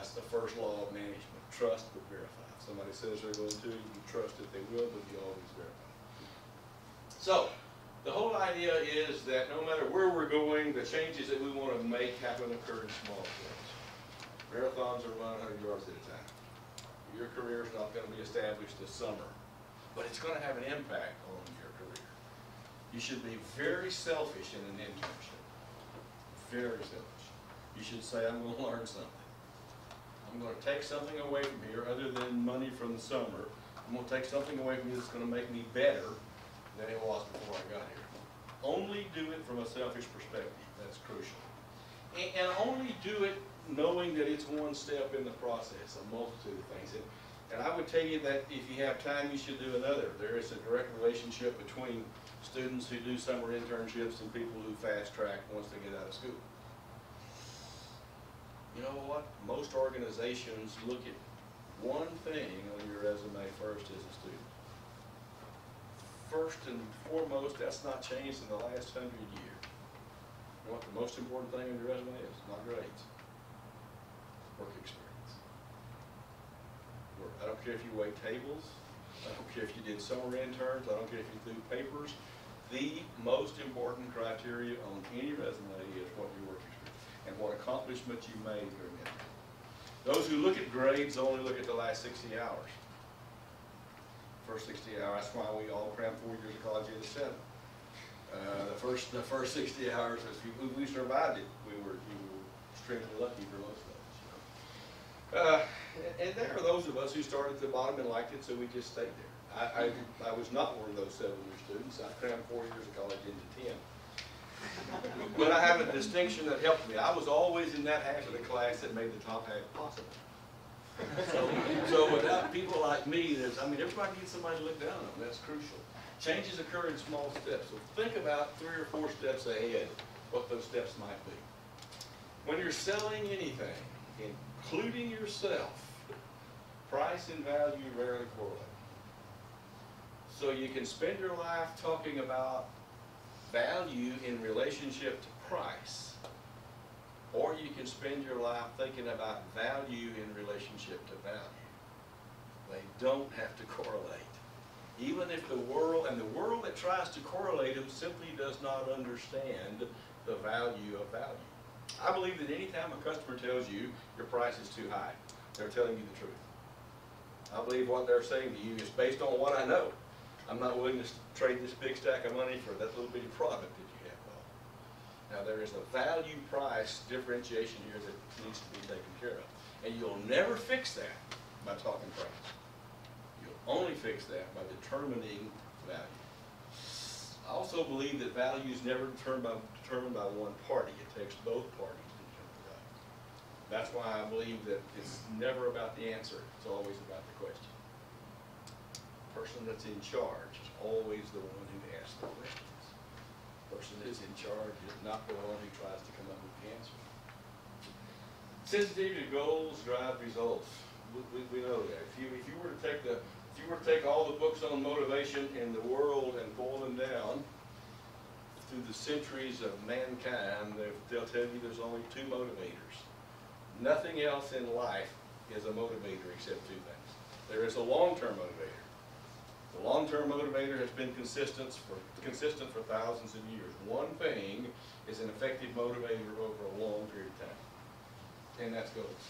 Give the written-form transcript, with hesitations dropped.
That's the first law of management. Trust but verify. If somebody says they're going to, you trust that they will, but you always verify. So, the whole idea is that no matter where we're going, the changes that we want to make happen occur in small steps. Marathons are run 100 yards at a time. Your career is not going to be established this summer, but it's going to have an impact on your career. You should be very selfish in an internship. Very selfish. You should say, I'm going to learn something. I'm going to take something away from here other than money from the summer. I'm going to take something away from you that's going to make me better than it was before I got here. Only do it from a selfish perspective. That's crucial. And only do it knowing that it's one step in the process, a multitude of things. And I would tell you that if you have time, you should do another. There is a direct relationship between students who do summer internships and people who fast track once they get out of school. You know what? Most organizations look at one thing on your resume first as a student. First and foremost, that's not changed in the last 100 years. You know what the most important thing on your resume is? Not grades. Work experience. Work. I don't care if you wait tables. I don't care if you did summer interns. I don't care if you threw papers. The most important criteria on any resume is what your work experience and what accomplishment you made during that. Those who look at grades only look at the last 60 hours. First 60 hours, that's why we all crammed 4 years of college into 7. The first 60 hours, we survived it. You were extremely lucky for most of us. You know? And there are those of us who started at the bottom and liked it, so we just stayed there. I was not one of those 7-year students. I crammed 4 years of college into 10. But I have a distinction that helped me. I was always in that half of the class that made the top half possible. So without people like me, everybody needs somebody to look down on. That's crucial. Changes occur in small steps. So think about 3 or 4 steps ahead, what those steps might be. When you're selling anything, including yourself, price and value rarely correlate. So you can spend your life talking about value in relationship to price, or you can spend your life thinking about value in relationship to value. They don't have to correlate. Even if the world that tries to correlate them simply does not understand the value of value. I believe that anytime a customer tells you your price is too high, they're telling you the truth. I believe what they're saying to you is based on what I know. I'm not willing to trade this big stack of money for that little bitty product that you have. Now there is a value price differentiation here that needs to be taken care of. And you'll never fix that by talking price. You'll only fix that by determining value. I also believe that value is never determined by one party. It takes both parties to determine value. That's why I believe that it's never about the answer. It's always about the question. The person that's in charge is always the one who asks the questions. The person that's in charge is not the one who tries to come up with the answer. Sensitivity to goals drive results. We know that. If you were to take all the books on motivation in the world and boil them down through the centuries of mankind, they'll tell you there's only 2 motivators. Nothing else in life is a motivator except 2 things. There is a long-term motivator. The long-term motivator has been consistent for thousands of years. One thing is an effective motivator over a long period of time, and that's goals.